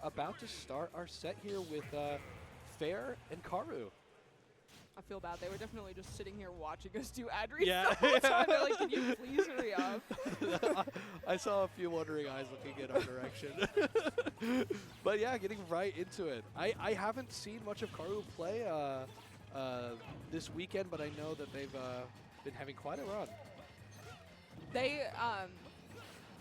about to start our set here with Fair and Karu. I feel bad. They were definitely just sitting here watching us do ad reads Yeah. the whole time. They're like, can you please hurry up? I saw a few wondering eyes looking in our direction. But yeah, getting right into it. I haven't seen much of Karu play this weekend, but I know that they've been having quite a run. They,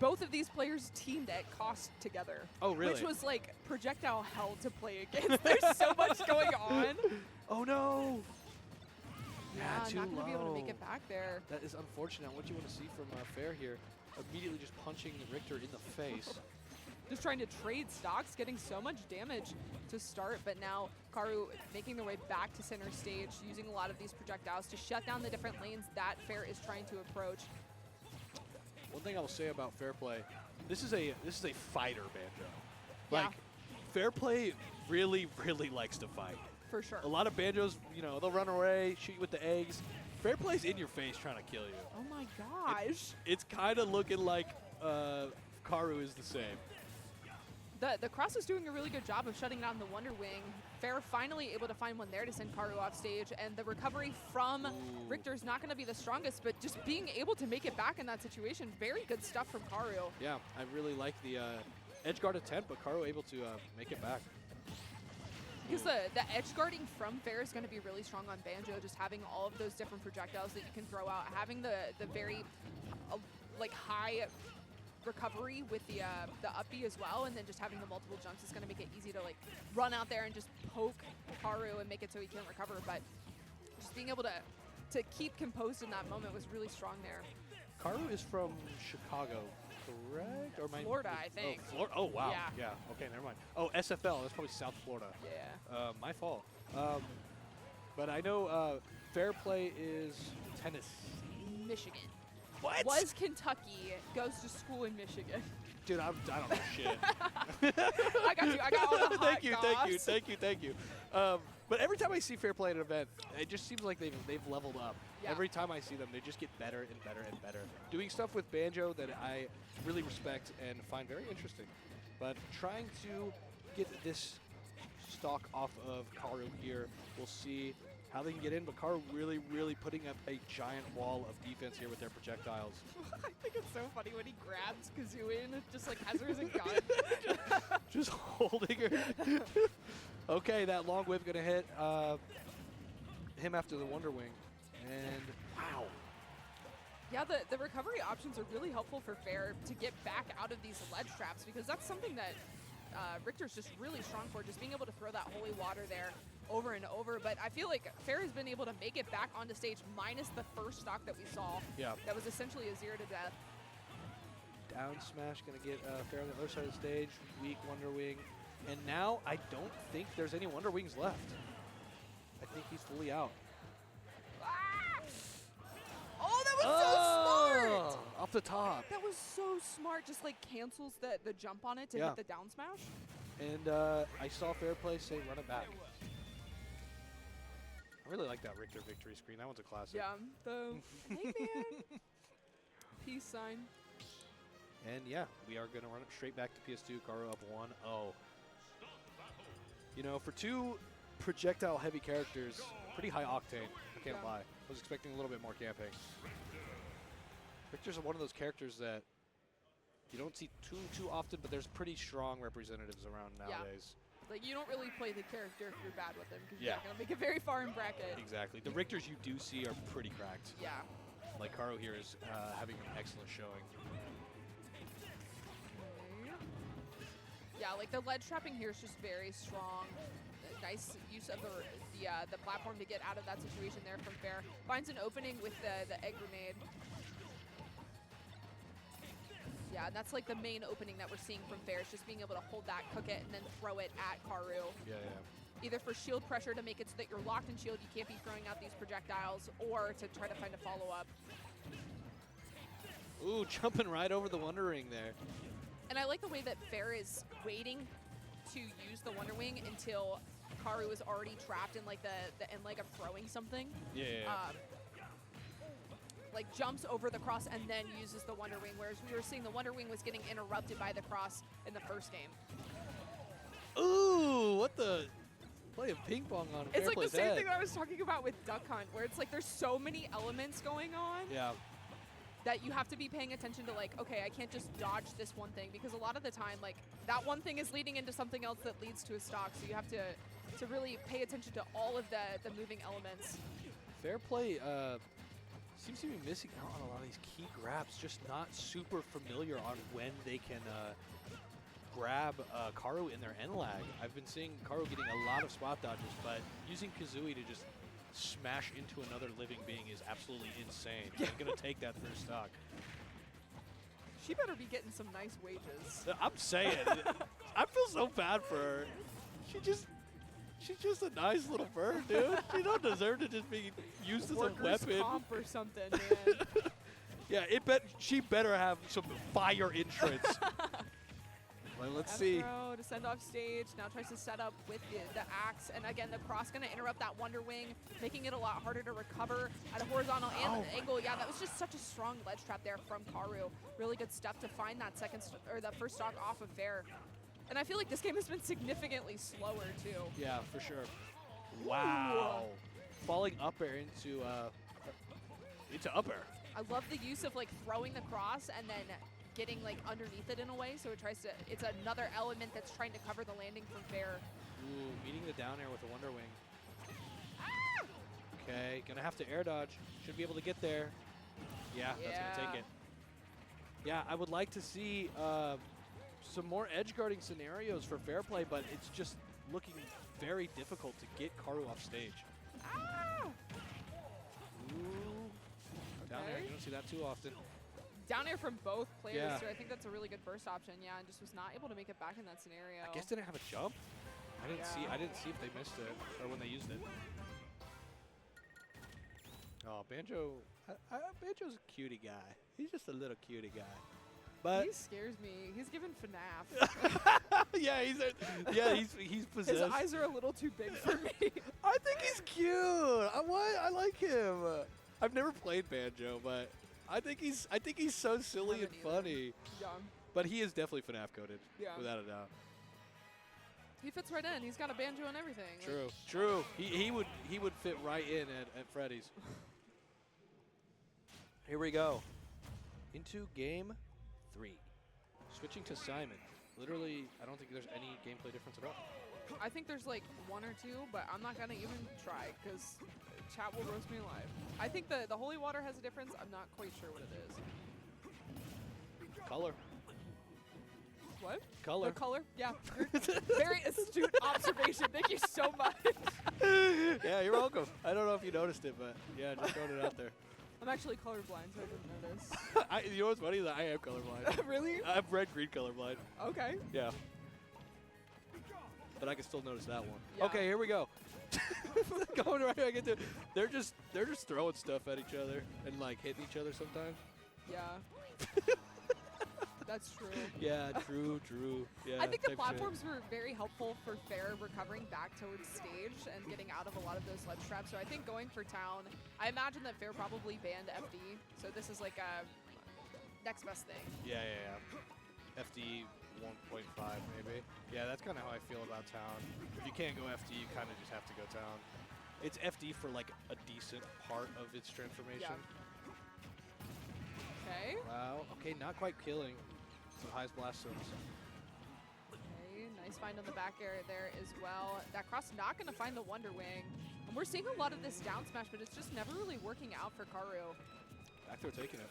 both of these players teamed at cost together. Oh, really? Which was like projectile hell to play against. There's so much going on. Oh no! Yeah, too not going to be able to low. make it back there. That is unfortunate. What you want to see from Fair here, immediately just punching Richter in the face. Just trying to trade stocks, getting so much damage to start, but now Karu making their way back to center stage, using a lot of these projectiles to shut down the different lanes that Fair is trying to approach. One thing I will say about Fair Play, this is a fighter Banjo. Yeah. Like, Fair Play really, really likes to fight. For sure. A lot of Banjos, you know, they'll run away, shoot you with the eggs. Fair Play's in your face trying to kill you. Oh my gosh. It's kind of looking like Karu is the same. The Cross is doing a really good job of shutting down the Wonder Wing. Fair finally able to find one there to send Karu off stage, and the recovery from Richter's not going to be the strongest, but just being able to make it back in that situation, very good stuff from Karu. Yeah, I really like the edge guard attempt, but Karu able to make it back. Because the edge guarding from Fair is going to be really strong on Banjo, just having all of those different projectiles that you can throw out, having the very like high recovery with the up B as well, and then just having the multiple jumps is going to make it easy to like run out there and just poke Karu and make it so he can't recover. But just being able to keep composed in that moment was really strong there. Karu is from Chicago, correct? Or Florida, I think. Oh, Florida. Oh, wow. Yeah. Okay, never mind. Oh, SFL. That's probably South Florida. Yeah. My fault. But I know Fair Play is Tennessee. Michigan. What? Was Kentucky, goes to school in Michigan. Dude, I don't know shit. I got you. I got all the hot Thank you. But every time I see Fair Play at an event, it just seems like they've leveled up. Yeah. Every time I see them, they just get better and better and better. Doing stuff with Banjo that I really respect and find very interesting. But trying to get this stock off of Karu here, we'll see how they can get in. But Karu really, really putting up a giant wall of defense here with their projectiles. I think it's so funny when he grabs Kazooie and just like has her as a gun. Just holding her. Okay, that long whip gonna hit him after the Wonder Wing. And wow. Yeah, the recovery options are really helpful for Fair to get back out of these ledge traps, because that's something that Richter's just really strong for, just being able to throw that holy water there over and over. But I feel like Fair has been able to make it back onto stage minus the first stock that we saw. Yeah. That was essentially a 0 to death. Down smash gonna get Fair on the other side of the stage. Weak Wonder Wing. And now I don't think there's any Wonder Wings left. I think he's fully out. Ah! Oh, that was so smart! Off the top. That was so smart. Just like cancels the jump on it to hit the down smash. And I saw Fair Play say run it back. I really like that Richter victory screen. That one's a classic. Yeah. The hey man. Peace sign. And yeah, we are going to run it straight back to PS2. Karu up 1-0. You know, for two projectile-heavy characters, pretty high octane. I can't lie. I was expecting a little bit more camping. Richter's one of those characters that you don't see too often, but there's pretty strong representatives around nowadays. Like, you don't really play the character if you're bad with him, because you're not going to make it very far in bracket. Exactly. The Richters you do see are pretty cracked. Yeah. Like Karu here is having an excellent showing. Yeah, like the ledge trapping here is just very strong. Nice use of the platform to get out of that situation there from Fair. Finds an opening with the egg grenade. Yeah, and that's like the main opening that we're seeing from Fair, is just being able to hold that, cook it, and then throw it at Karu. Yeah. Either for shield pressure to make it so that you're locked in shield, you can't be throwing out these projectiles, or to try to find a follow-up. Ooh, jumping right over the Wonder Ring there. And I like the way that Fair is waiting to use the Wonder Wing until Karu is already trapped in like the end leg of throwing something. Yeah. Like jumps over the cross and then uses the Wonder Wing, whereas we were seeing the Wonder Wing was getting interrupted by the cross in the first game. playing ping pong on It's like the Fairplay's same head. thing that I was talking about with Duck Hunt, where it's like there's so many elements going on Yeah. that you have to be paying attention to, like, okay, I can't just dodge this one thing, because a lot of the time, like, that one thing is leading into something else that leads to a stock, so you have to really pay attention to all of the moving elements. Fairplay seems to be missing out on a lot of these key grabs, just not super familiar on when they can grab Karu in their end lag. I've been seeing Karu getting a lot of spot dodges, but using Kazooie to just smash into another living being is absolutely insane. I'm going to take that first stock. She better be getting some nice wages. I'm saying, I feel so bad for her. She's just a nice little bird, dude. She don't deserve to just be used as a Workers' weapon. comp or something, man. Yeah, she better have some fire entrance. Well, let's see. Throw to send off stage. Now tries to set up with the axe. And again, the cross going to interrupt that Wonder Wing, making it a lot harder to recover at a horizontal angle. Yeah, that was just such a strong ledge trap there from Karu. Really good stuff to find that that first stock off of Fair. And I feel like this game has been significantly slower, too. Yeah, for sure. Wow. Falling up air into up air. I love the use of, like, throwing the cross and then getting, like, underneath it in a way. So it tries to, it's another element that's trying to cover the landing from Fair. Ooh, meeting the down air with a Wonder Wing. Okay, gonna have to air dodge. Should be able to get there. Yeah, that's gonna take it. Yeah, I would like to see some more edge guarding scenarios for Fair Play, but it's just looking very difficult to get Karu off stage. Ooh. Down air, you don't see that too often. Down air from both players, Yeah. so I think that's a really good burst option. Yeah, and just was not able to make it back in that scenario. I guess didn't have a jump. I didn't see if they missed it or when they used it. Oh, Banjo. Banjo's a cutie guy. He's just a little cutie guy. But he scares me. He's given FNAF. yeah, he's possessed. His eyes are a little too big for me. I think he's cute. I like him. I've never played Banjo, but I think he's so silly and funny. Young. But he is definitely FNAF coded, without a doubt. He fits right in. He's got a banjo and everything. True, true. He would fit right in at Freddy's. Here we go. Into game 3. Switching to Simon. Literally, I don't think there's any gameplay difference at all. I think there's like one or two, but I'm not gonna even try because chat will roast me alive. I think the holy water has a difference. I'm not quite sure what it is. Color. What? Color. The color? Yeah. Very astute observation. Thank you so much. Yeah, you're welcome. I don't know if you noticed it, but yeah, just throwing it out there. I'm actually colorblind, so I didn't notice. You know what's funny is I am colorblind. Really? I'm red-green colorblind. Okay. Yeah. But I can still notice that one. Yeah. Okay, here we go. Going right back into, they're just throwing stuff at each other and like hitting each other sometimes. Yeah. That's true. Yeah, true. Yeah. I think the type platforms were very helpful for Fair recovering back towards stage and getting out of a lot of those ledge traps. So I think going for town, I imagine that Fair probably banned FD. So this is like a next best thing. Yeah. FD 1.5 maybe. Yeah, that's kind of how I feel about town. If you can't go FD, you kind of just have to go town. It's FD for like a decent part of its transformation. Yeah. Okay. Wow. Okay, not quite killing. Some high blast zones. Okay, nice find on the back air there as well. That cross not going to find the Wonder Wing. And we're seeing a lot of this down smash, but it's just never really working out for Karu. Back throw taking it.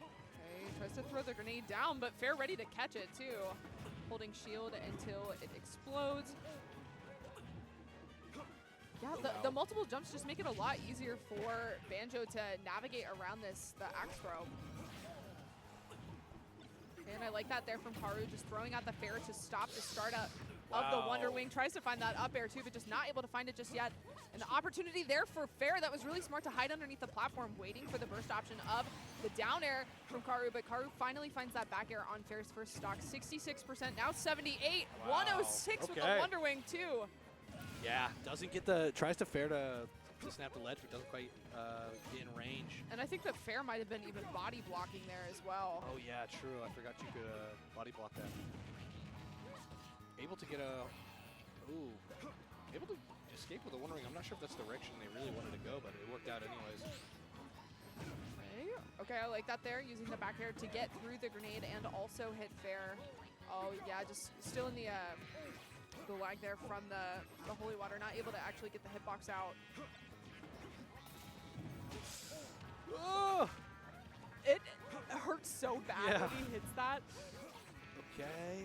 Okay, tries to throw the grenade down, but Fair ready to catch it too. Holding shield until it explodes. Yeah, the multiple jumps just make it a lot easier for Banjo to navigate around the axe throw. And I like that there from Karu, just throwing out the Fair to stop the startup of the Wonder Wing. Tries to find that up air too, but just not able to find it just yet. An opportunity there for Fair that was really smart to hide underneath the platform, waiting for the burst option of the down air from Karu, but Karu finally finds that back air on Fair's first stock. 66%, now 78, 106 with the Wonder Wing too. Yeah, doesn't get tries to Fair to snap the ledge, but doesn't quite get in range. And I think that Fair might have been even body blocking there as well. Oh yeah, true. I forgot you could body block that. Able to get a Ooh. Able to escape with a Wonder Wing. I'm not sure if that's the direction they really wanted to go, but it worked out anyways. Okay, I like that there, using the back air to get through the grenade and also hit fair. Oh yeah, just still in the lag there from the holy water, not able to actually get the hitbox out. Oh! It hurts so bad when he hits that. Okay.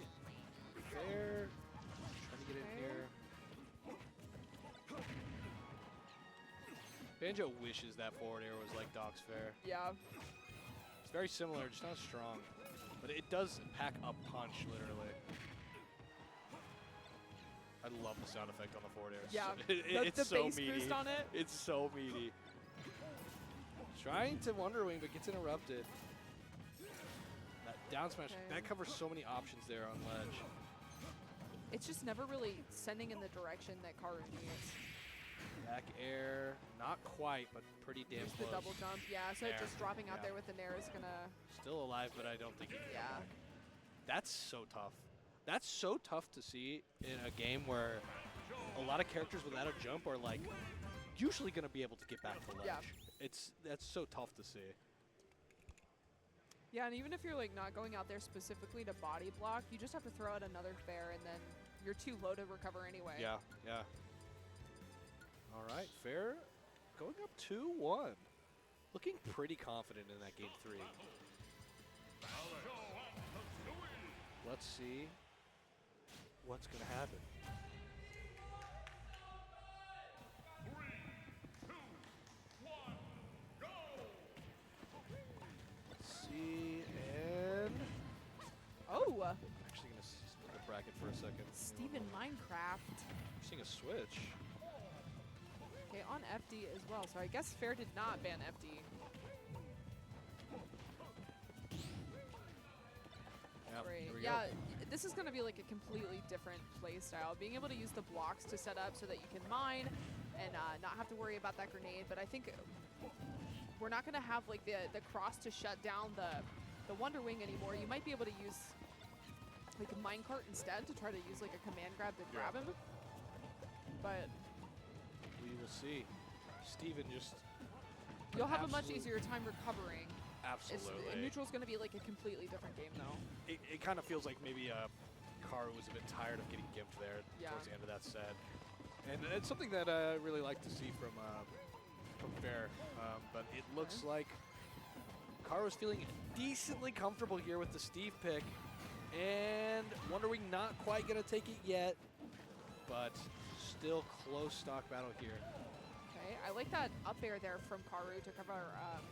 Fair. Trying to get in here. Banjo wishes that forward air was like Doc's fair. Yeah. It's very similar, just not as strong. But it does pack a punch, literally. I love the sound effect on the forward air. Yeah, It's the so bass meaty. boost on it. It's so meaty. Trying to Wonder Wing, but gets interrupted. That down smash, that covers so many options there on ledge. It's just never really sending in the direction that Karu needs. Back air, not quite, but pretty damn Just close. the double jump, yeah. So Nair. just dropping out Yeah. there with the nair is gonna. Still alive, but I don't think he can. Yeah. That's so tough. That's so tough to see in a game where a lot of characters without a jump are like usually going to be able to get back to ledge. Yeah. That's so tough to see. Yeah, and even if you're like not going out there specifically to body block, you just have to throw out another fair, and then you're too low to recover anyway. Yeah, yeah. All right, fair going up 2-1. Looking pretty confident in that game 3. Let's see what's going to happen. 3, 2, 1, go! Let's see, and Oh, I'm actually going to split the bracket for a second. Steven Minecraft. We're seeing a switch. Okay, on FD as well. So I guess Fair did not ban FD. Yep, Great. here we Yeah, go. this is going to be like a completely different play style. Being able to use the blocks to set up so that you can mine and not have to worry about that grenade. But I think we're not going to have like the cross to shut down the Wonder Wing anymore. You might be able to use like a minecart instead to try to use like a command grab to grab him. But We will see. Steven just you'll have a much absolute- easier time recovering. absolutely. Neutral's going to be like a completely different game though. It kind of feels like maybe Karu was a bit tired of getting gimped there Yeah. towards the end of that set. And it's something that I really like to see from Fair. But it looks like Karu's feeling decently comfortable here with the Steve pick. And Wonder Wing not quite going to take it yet. But still close stock battle here. Okay, I like that up air there from Karu to cover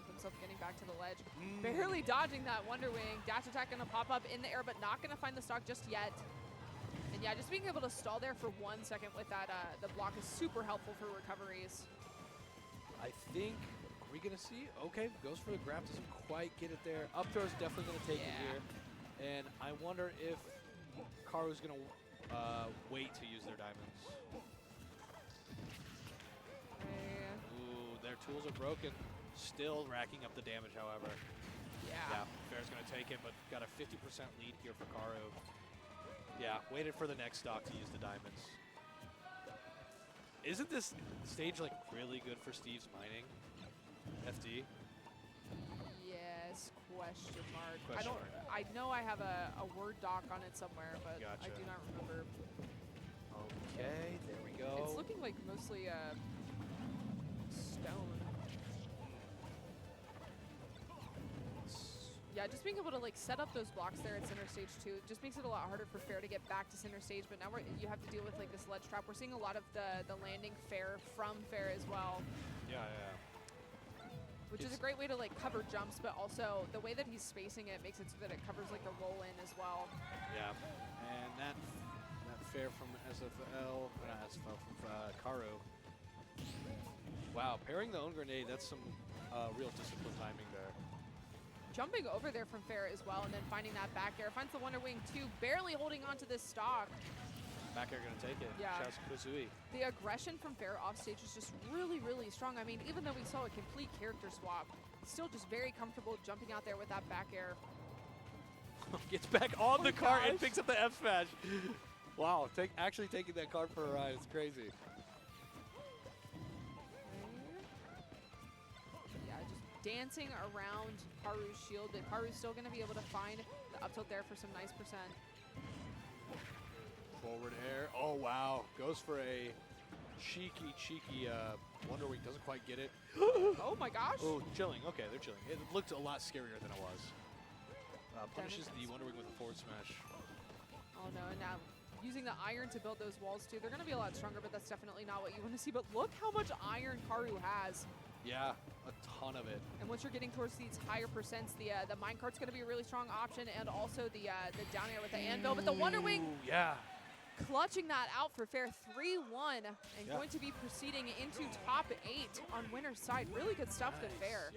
himself getting back to the ledge. Barely dodging that Wonder Wing. Dash attack gonna pop up in the air, but not gonna find the stock just yet. And yeah, just being able to stall there for 1 second with that the block is super helpful for recoveries. I think, are we going to see? Okay, goes for the grab, doesn't quite get it there. Up throw is definitely going to take it here. And I wonder if Karu's going to wait to use their diamonds. Okay. Ooh, their tools are broken. Still racking up the damage, however. Yeah, Fair's going to take it, but got a 50% lead here for Karu. Yeah, waited for the next stock to use the diamonds. Isn't this stage like really good for Steve's mining? FD? Yes, question mark. Question I know I have a Word doc on it somewhere, but I Gotcha. do not remember. Okay, there we go. It's looking like mostly stone. Yeah, just being able to like set up those blocks there at center stage too just makes it a lot harder for Fair to get back to center stage. But now you have to deal with like this ledge trap. We're seeing a lot of the landing Fair from Fair as well, Yeah. which is a great way to like cover jumps. But also the way that he's spacing it makes it so that it covers like the roll in as well. Yeah, and that Fair from SFL, not SFL, from Karu. Wow, pairing the own grenade, that's some real discipline timing there. Jumping over there from Fair as well, and then finding that back air. Finds the Wonder Wing too, barely holding on to this stock. Back air gonna take it. Yeah. Shouts Kazooie. The aggression from Fair off stage is just really, really strong. I mean, even though we saw a complete character swap, still just very comfortable jumping out there with that back air. Gets back on Oh the my cart and gosh. picks up the F smash. Wow, actually taking that card for a ride is crazy. Yeah, just dancing around Karu's shield. But Karu's still going to be able to find the up tilt there for some nice percent. Forward air. Oh, wow. Goes for a cheeky Wonder Wing. Doesn't quite get it. Oh my gosh. Oh, chilling. Okay, they're chilling. It looked a lot scarier than it was. Punishes the Wonder Wing with a forward smash. Oh no, and now using the iron to build those walls too. They're going to be a lot stronger, but that's definitely not what you want to see. But look how much iron Karu has. Yeah, a ton of it. And once you're getting towards these higher percents, the minecart's going to be a really strong option, and also the down air with the anvil. But the Wonder Wing, yeah, clutching that out for fair 3-1, and Yeah. going to be proceeding into top 8 on winner's side. Really good stuff with fair.